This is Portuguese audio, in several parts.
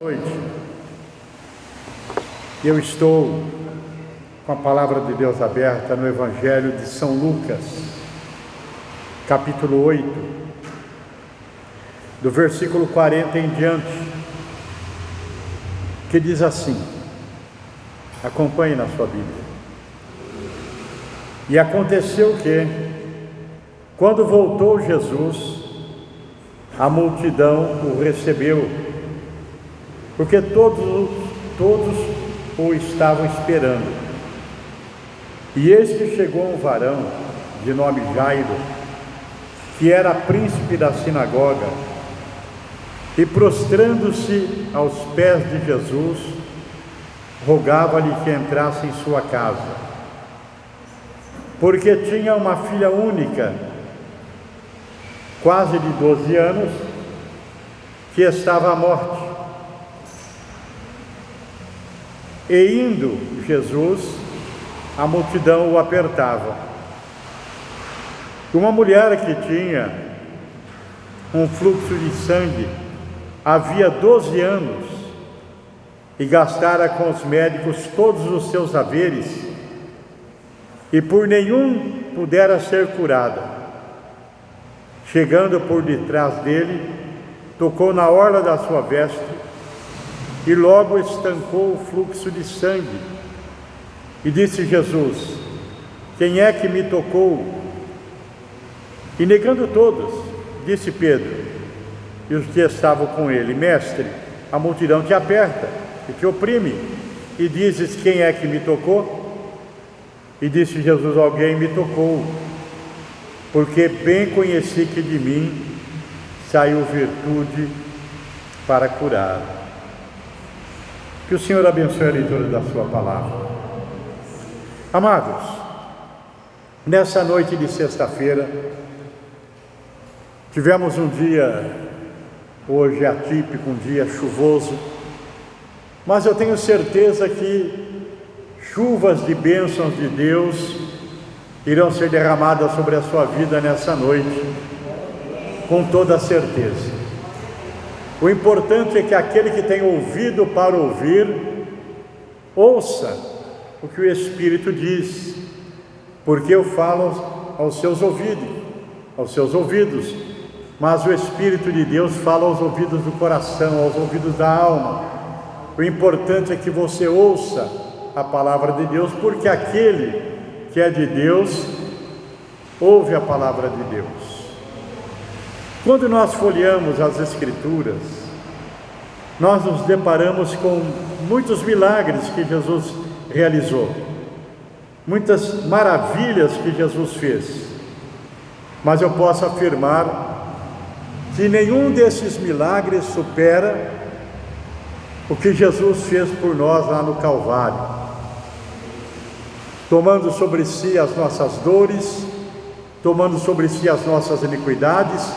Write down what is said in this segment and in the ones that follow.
Noite. Eu estou com a palavra de Deus aberta no Evangelho de São Lucas, capítulo 8, do versículo 40 em diante, que diz assim, acompanhe na sua Bíblia. E aconteceu que, quando voltou Jesus, a multidão o recebeu, porque todos o estavam esperando. E eis que chegou um varão, de nome Jairo, que era príncipe da sinagoga, e prostrando-se aos pés de Jesus, rogava-lhe que entrasse em sua casa, porque tinha uma filha única, quase de 12 anos, que estava à morte. E indo Jesus, a multidão o apertava. Uma mulher que tinha um fluxo de sangue havia 12 anos e gastara com os médicos todos os seus haveres e por nenhum pudera ser curada. Chegando por detrás dele, tocou na orla da sua veste e logo estancou o fluxo de sangue. E disse Jesus: quem é que me tocou? E negando todos, disse Pedro e os que estavam com ele: mestre, a multidão te aperta e te oprime, e dizes: quem é que me tocou? E disse Jesus: alguém me tocou, porque bem conheci que de mim saiu virtude para curar. Que o Senhor abençoe a leitura da sua palavra. Amados, nessa noite de sexta-feira, tivemos um dia, hoje atípico, um dia chuvoso, mas eu tenho certeza que chuvas de bênçãos de Deus irão ser derramadas sobre a sua vida nessa noite, com toda certeza. O importante é que aquele que tem ouvido para ouvir, ouça o que o Espírito diz, porque eu falo aos seus ouvidos, mas o Espírito de Deus fala aos ouvidos do coração, aos ouvidos da alma. O importante é que você ouça a palavra de Deus, porque aquele que é de Deus, ouve a palavra de Deus. Quando nós folheamos as Escrituras, nós nos deparamos com muitos milagres que Jesus realizou, muitas maravilhas que Jesus fez, mas eu posso afirmar que nenhum desses milagres supera o que Jesus fez por nós lá no Calvário, tomando sobre si as nossas dores, tomando sobre si as nossas iniquidades,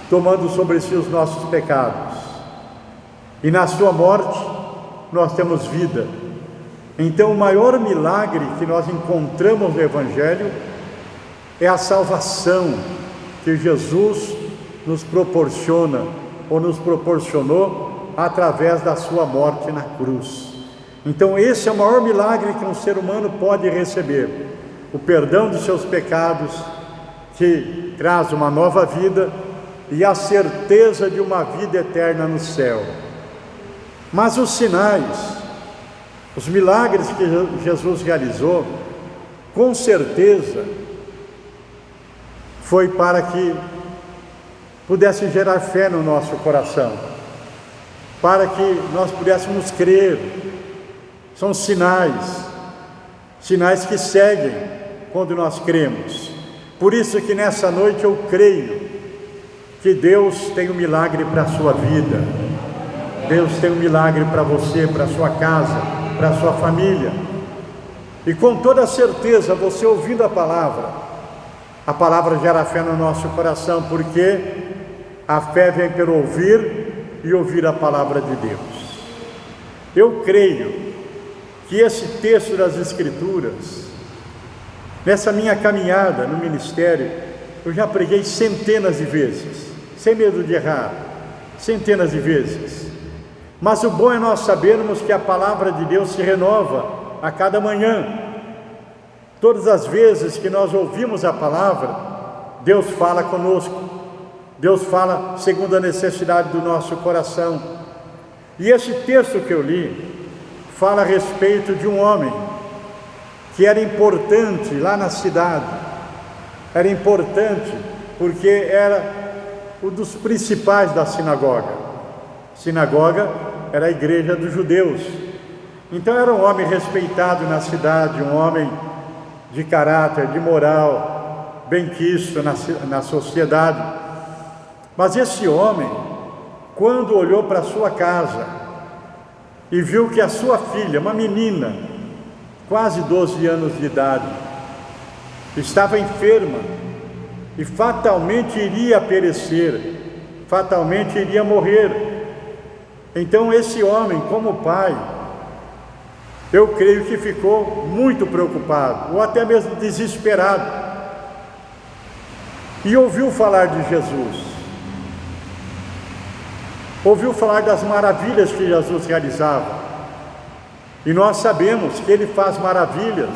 tomando sobre si os nossos pecados, e na sua morte nós temos vida. Então o maior milagre que nós encontramos no Evangelho é a salvação que Jesus nos proporciona, ou nos proporcionou através da sua morte na cruz. Então esse é o maior milagre que um ser humano pode receber, o perdão dos seus pecados, que traz uma nova vida e a certeza de uma vida eterna no céu. Mas os sinais, os milagres que Jesus realizou, com certeza foi para que pudesse gerar fé no nosso coração, para que nós pudéssemos crer. São sinais que seguem quando nós cremos. Por isso que nessa noite eu creio que Deus tem um milagre para a sua vida, Deus tem um milagre para você, para a sua casa, para a sua família. E com toda certeza, você ouvindo a palavra gera fé no nosso coração, porque a fé vem pelo ouvir e ouvir a palavra de Deus. Eu creio que esse texto das Escrituras, nessa minha caminhada no ministério, eu já preguei centenas de vezes, sem medo de errar, centenas de vezes. Mas o bom é nós sabermos que a palavra de Deus se renova a cada manhã. Todas as vezes que nós ouvimos a palavra, Deus fala conosco. Deus fala segundo a necessidade do nosso coração. E esse texto que eu li fala a respeito de um homem que era importante lá na cidade. Era importante porque era um dos principais da sinagoga. Sinagoga era a igreja dos judeus. Então era um homem respeitado na cidade, um homem de caráter, de moral, benquisto na sociedade. Mas esse homem, quando olhou para sua casa e viu que a sua filha, uma menina, quase 12 anos de idade, estava enferma e fatalmente iria perecer, fatalmente iria morrer. Então esse homem, como pai, eu creio que ficou muito preocupado, ou até mesmo desesperado, e ouviu falar de Jesus, ouviu falar das maravilhas que Jesus realizava, e nós sabemos que ele faz maravilhas.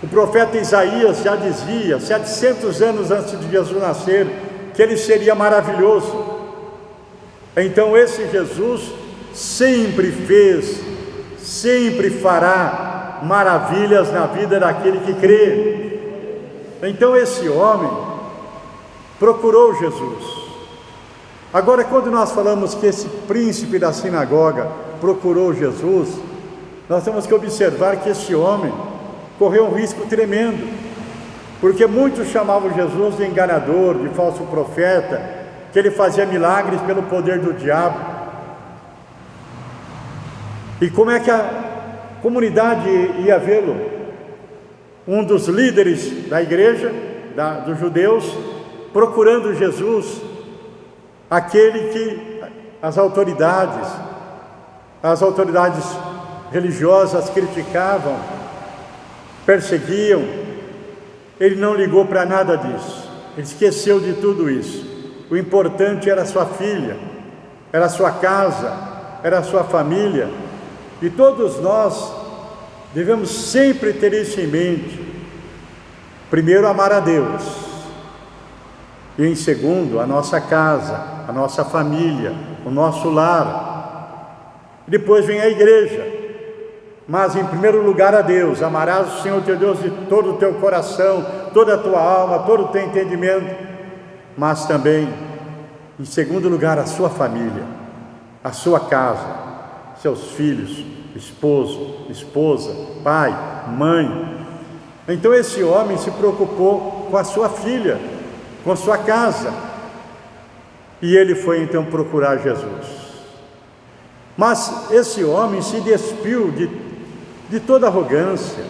O profeta Isaías já dizia, 700 anos antes de Jesus nascer, que ele seria maravilhoso. Então esse Jesus sempre fez, sempre fará maravilhas na vida daquele que crê. Então esse homem procurou Jesus. Agora, quando nós falamos que esse príncipe da sinagoga procurou Jesus, nós temos que observar que esse homem correu um risco tremendo, porque muitos chamavam Jesus de enganador, de falso profeta, que ele fazia milagres pelo poder do diabo. E como é que a comunidade ia vê-lo? Um dos líderes da igreja, dos judeus, procurando Jesus, aquele que as autoridades religiosas criticavam, perseguiam. Ele não ligou para nada disso, ele esqueceu de tudo isso. O importante era a sua filha, era a sua casa, era a sua família. E todos nós devemos sempre ter isso em mente. Primeiro, amar a Deus, e em segundo, a nossa casa, a nossa família, o nosso lar. Depois vem a igreja, mas em primeiro lugar a Deus. Amarás o Senhor teu Deus de todo o teu coração, toda a tua alma, todo o teu entendimento. Mas também, em segundo lugar, a sua família, a sua casa, seus filhos, esposo, esposa, pai, mãe. Então esse homem se preocupou com a sua filha, com a sua casa, e ele foi então procurar Jesus. Mas esse homem se despiu de toda arrogância,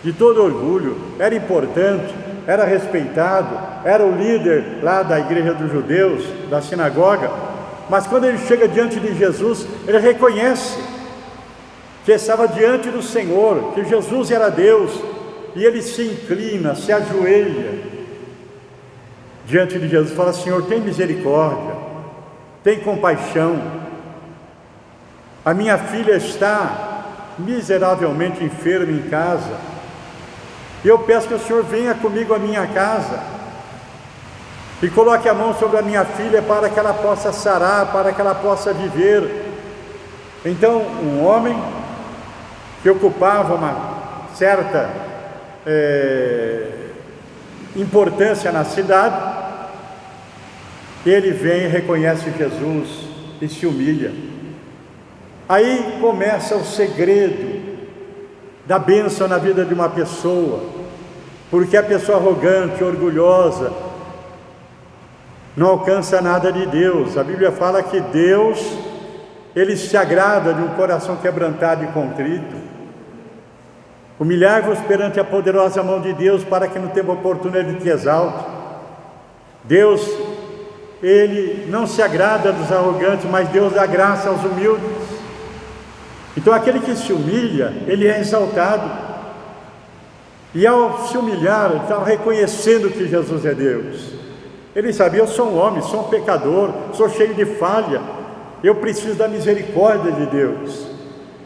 de todo orgulho. Era importante, era respeitado, era o líder lá da igreja dos judeus, da sinagoga. Mas quando ele chega diante de Jesus, ele reconhece que estava diante do Senhor, que Jesus era Deus, e ele se inclina, se ajoelha diante de Jesus e fala: Senhor, tem misericórdia, tem compaixão, a minha filha está miseravelmente enferma em casa, e eu peço que o Senhor venha comigo à minha casa e coloque a mão sobre a minha filha para que ela possa sarar, para que ela possa viver. Então, um homem que ocupava uma certa importância na cidade, ele vem e reconhece Jesus e se humilha. Aí começa o segredo da bênção na vida de uma pessoa, porque a pessoa arrogante, orgulhosa, não alcança nada de Deus. A Bíblia fala que Deus, ele se agrada de um coração quebrantado e contrito. Humilhai-vos perante a poderosa mão de Deus, para que no tempo oportuno ele te exalte. Deus, ele não se agrada dos arrogantes, mas Deus dá graça aos humildes. Então aquele que se humilha, ele é exaltado. E ao se humilhar, ele estava reconhecendo que Jesus é Deus. Ele sabia: eu sou um homem, sou um pecador, sou cheio de falha, Eu preciso da misericórdia de Deus.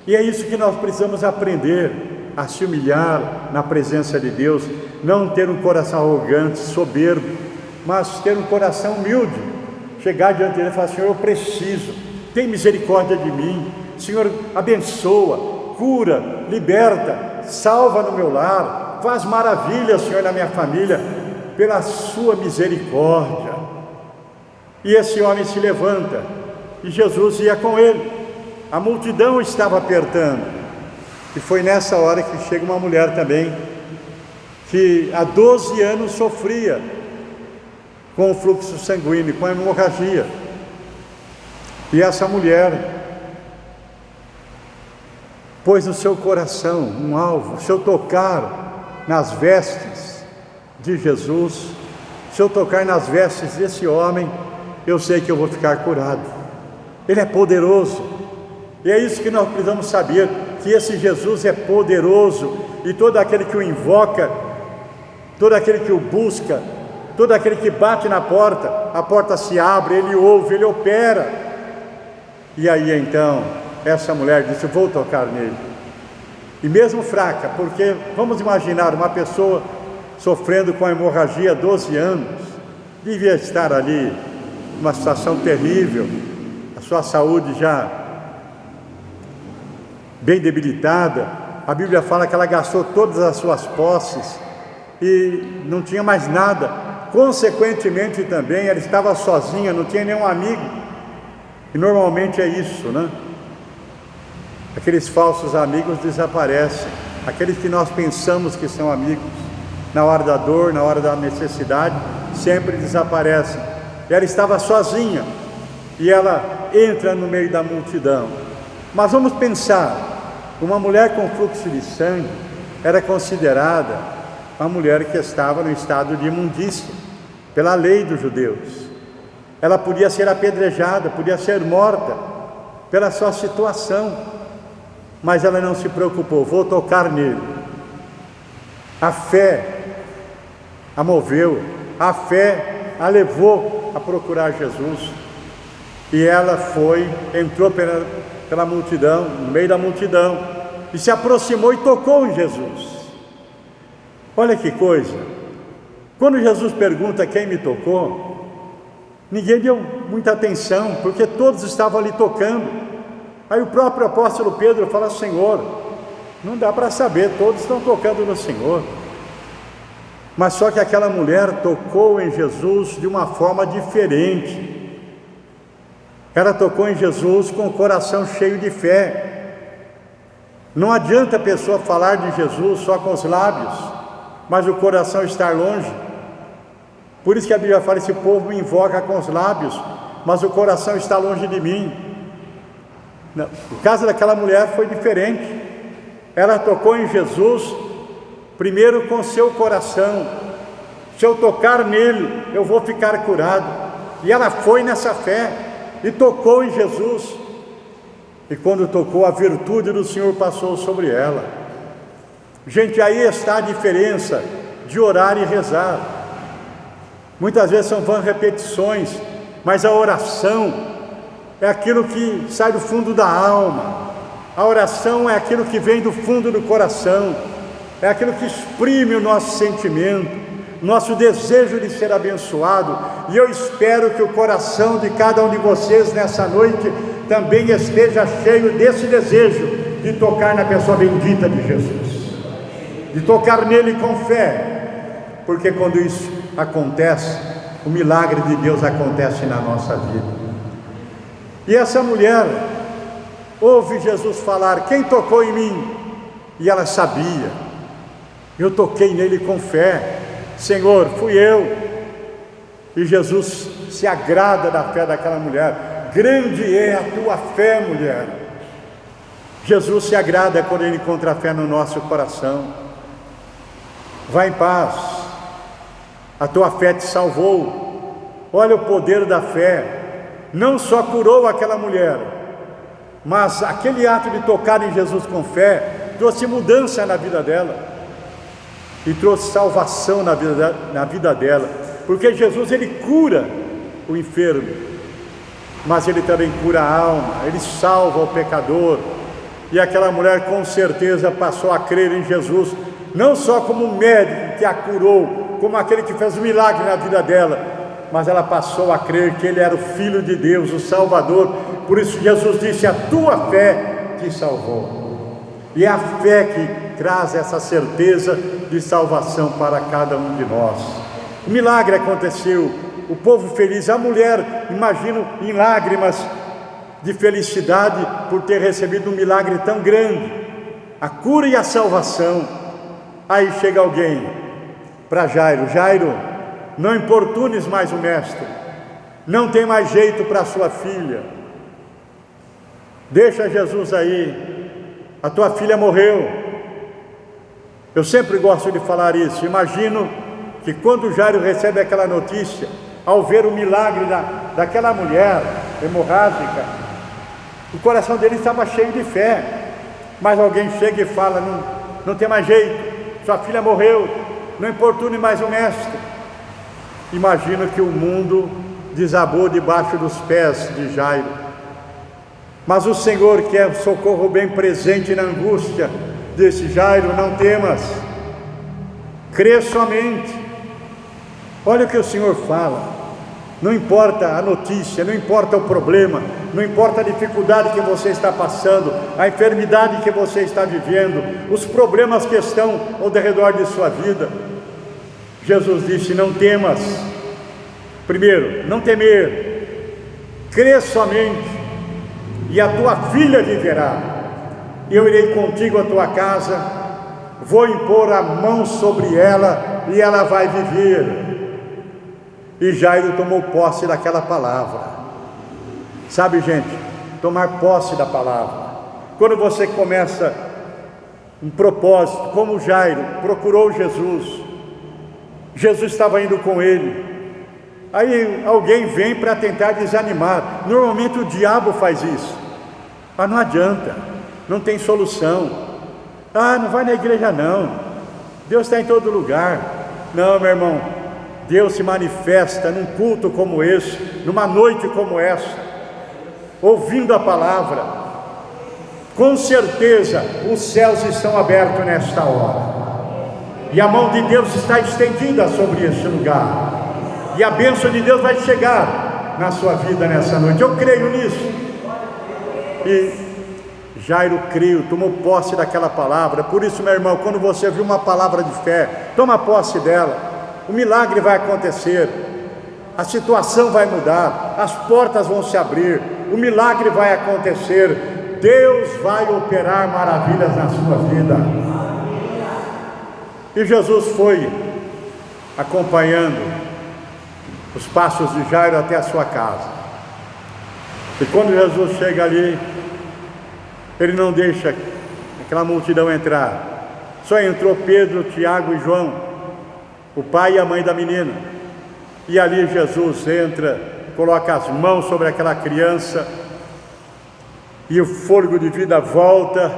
E é isso que nós precisamos aprender, a se humilhar na presença de Deus, não ter um coração arrogante, soberbo, mas ter um coração humilde, chegar diante dele e falar: Senhor, eu preciso, tem misericórdia de mim, Senhor, abençoa, cura, liberta, salva no meu lar, faz maravilhas, Senhor, na minha família, pela sua misericórdia. E esse homem se levanta, e Jesus ia com ele, a multidão estava apertando, e foi nessa hora que chega uma mulher também, que há 12 anos sofria com o fluxo sanguíneo, com a hemorragia, e essa mulher pôs no seu coração um alvo: se eu tocar nas vestes de Jesus, se eu tocar nas vestes desse homem, eu sei que eu vou ficar curado. Ele é poderoso, e é isso que nós precisamos saber, que esse Jesus é poderoso, e todo aquele que o invoca, todo aquele que o busca, todo aquele que bate na porta, a porta se abre, ele ouve, ele opera. E aí então, essa mulher disse: eu vou tocar nele. E mesmo fraca, porque vamos imaginar uma pessoa sofrendo com a hemorragia há 12 anos, devia estar ali numa situação terrível, a sua saúde já bem debilitada. A Bíblia fala que ela gastou todas as suas posses e não tinha mais nada. Consequentemente também, ela estava sozinha, não tinha nenhum amigo. E normalmente é isso, né? Aqueles falsos amigos desaparecem, aqueles que nós pensamos que são amigos, na hora da dor, na hora da necessidade, sempre desaparecem. Ela estava sozinha, e ela entra no meio da multidão. Mas vamos pensar, uma mulher com fluxo de sangue era considerada uma mulher que estava no estado de imundícia, pela lei dos judeus. Ela podia ser apedrejada, podia ser morta, pela sua situação. Mas ela não se preocupou: vou tocar nele. A fé a moveu, a fé a levou a procurar Jesus. E ela foi, entrou pela multidão, no meio da multidão, e se aproximou e tocou em Jesus. Olha que coisa! Quando Jesus pergunta quem me tocou, ninguém deu muita atenção, porque todos estavam ali tocando. Aí o próprio apóstolo Pedro fala: Senhor, não dá para saber, todos estão tocando no Senhor. Mas só que aquela mulher tocou em Jesus de uma forma diferente. Ela tocou em Jesus com o coração cheio de fé. Não adianta a pessoa falar de Jesus só com os lábios, mas o coração estar longe. Por isso que a Bíblia fala: esse povo me invoca com os lábios, mas o coração está longe de mim. O caso daquela mulher foi diferente. Ela tocou em Jesus primeiro com seu coração: se eu tocar nele, eu vou ficar curado. E ela foi nessa fé e tocou em Jesus. E quando tocou, a virtude do Senhor passou sobre ela. Gente, aí está a diferença de orar e rezar. Muitas vezes são vãs repetições, mas a oração é aquilo que sai do fundo da alma. A oração é aquilo que vem do fundo do coração, é aquilo que exprime o nosso sentimento, nosso desejo de ser abençoado. E eu espero que o coração de cada um de vocês nessa noite também esteja cheio desse desejo de tocar na pessoa bendita de Jesus, de tocar nele com fé, porque quando isso acontece, o milagre de Deus acontece na nossa vida. E essa mulher ouve Jesus falar: quem tocou em mim? E ela sabia: eu toquei nele com fé, Senhor, fui eu. E Jesus se agrada da fé daquela mulher. Grande é a tua fé, mulher. Jesus se agrada quando ele encontra a fé no nosso coração. Vá em paz, a tua fé te salvou. Olha o poder da fé. Não só curou aquela mulher, mas aquele ato de tocar em Jesus com fé trouxe mudança na vida dela e trouxe salvação na vida dela, porque Jesus, ele cura o enfermo. mas Ele também cura a alma, Ele salva o pecador. E aquela mulher com certeza passou a crer em Jesus, não só como um médico que a curou, como aquele que fez um milagre na vida dela, mas ela passou a crer que Ele era o Filho de Deus, o Salvador. Por isso Jesus disse: a tua fé te salvou. E é a fé que traz essa certeza de salvação para cada um de nós. O milagre aconteceu, o povo feliz, a mulher, imagino, em lágrimas de felicidade por ter recebido um milagre tão grande, a cura e a salvação. Aí chega alguém para Jairo: Jairo, não importunes mais o mestre, não tem mais jeito para sua filha, deixa Jesus aí, a tua filha morreu. Eu sempre gosto de falar isso. Imagino que quando Jairo recebe aquela notícia, ao ver o milagre daquela mulher hemorrágica, o coração dele estava cheio de fé. Mas alguém chega e fala: não tem mais jeito, sua filha morreu, não importune mais o mestre. Imagino que o mundo desabou debaixo dos pés de Jairo. Mas o Senhor, que é o socorro bem presente na angústia, disse: Jairo, não temas, crê somente. Olha o que o Senhor fala. Não importa a notícia, não importa o problema, não importa a dificuldade que você está passando, a enfermidade que você está vivendo, os problemas que estão ao redor de sua vida. Jesus disse: não temas. Primeiro, não temer, crê somente, e a tua filha viverá. Eu irei contigo à tua casa, vou impor a mão sobre ela e ela vai viver. E Jairo tomou posse daquela palavra. Sabe, gente, tomar posse da palavra. Quando você começa um propósito, como Jairo procurou Jesus, Jesus estava indo com ele. Aí alguém vem para tentar desanimar. Normalmente o diabo faz isso. Mas não adianta, não tem solução. Não vai na igreja não, Deus está em todo lugar. Não, meu irmão, Deus se manifesta num culto como esse, numa noite como essa, ouvindo a palavra. Com certeza os céus estão abertos nesta hora, e a mão de Deus está estendida sobre este lugar, e a bênção de Deus vai chegar na sua vida nessa noite. Eu creio nisso. E Jairo creu, tomou posse daquela palavra. Por isso, meu irmão, quando você viu uma palavra de fé, toma posse dela. O milagre vai acontecer, a situação vai mudar, as portas vão se abrir, o milagre vai acontecer, Deus vai operar maravilhas na sua vida. E Jesus foi acompanhando os passos de Jairo até a sua casa. E quando Jesus chega ali, ele não deixa aquela multidão entrar. Só entrou Pedro, Tiago e João, o pai e a mãe da menina. E ali Jesus entra, coloca as mãos sobre aquela criança, e o fôlego de vida volta,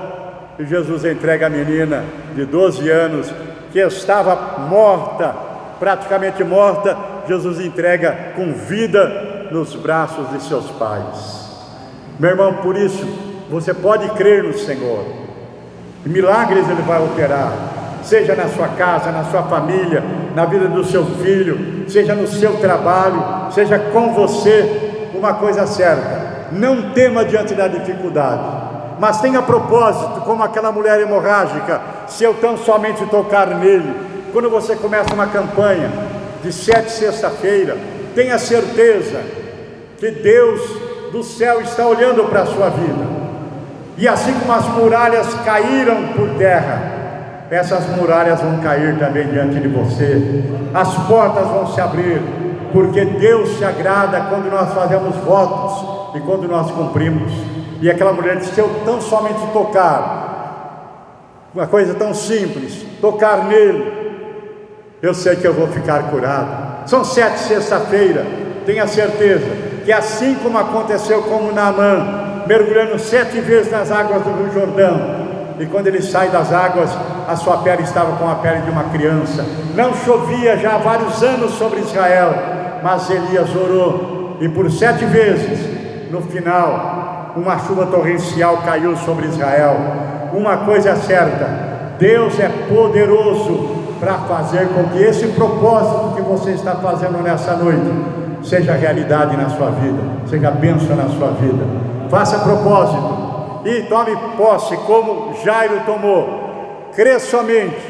e Jesus entrega a menina de 12 anos, que estava morta, praticamente morta. Jesus entrega com vida nos braços de seus pais. Meu irmão, por isso, você pode crer no Senhor, e milagres Ele vai operar, seja na sua casa, na sua família, na vida do seu filho, seja no seu trabalho, seja com você. Uma coisa certa: não tema diante da dificuldade, mas tenha propósito, como aquela mulher hemorrágica. Se eu tão somente tocar nele. Quando você começa uma campanha de 7 sexta-feira, tenha certeza que Deus do céu está olhando para a sua vida, e assim como as muralhas caíram por terra, essas muralhas vão cair também diante de você. As portas vão se abrir, porque Deus se agrada quando nós fazemos votos e quando nós cumprimos. E aquela mulher disse: se eu tão somente tocar, uma coisa tão simples, tocar nele, eu sei que eu vou ficar curado. São 7 sexta-feira, tenha certeza que assim como aconteceu com Naamã, mergulhando 7 vezes nas águas do Rio Jordão, e quando ele sai das águas, a sua pele estava com a pele de uma criança. Não chovia já há vários anos sobre Israel, mas Elias orou, e por 7 vezes no final, uma chuva torrencial caiu sobre Israel. Uma coisa é certa: Deus é poderoso para fazer com que esse propósito que você está fazendo nessa noite seja realidade na sua vida, seja bênção na sua vida. Faça propósito e tome posse como Jairo tomou. Crê somente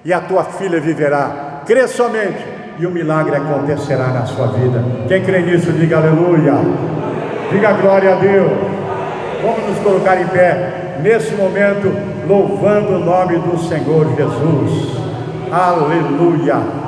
e a tua filha viverá. Crê somente e o milagre acontecerá na sua vida. Quem crê nisso, diga aleluia. Diga glória a Deus. Vamos nos colocar em pé nesse momento, louvando o nome do Senhor Jesus. Aleluia.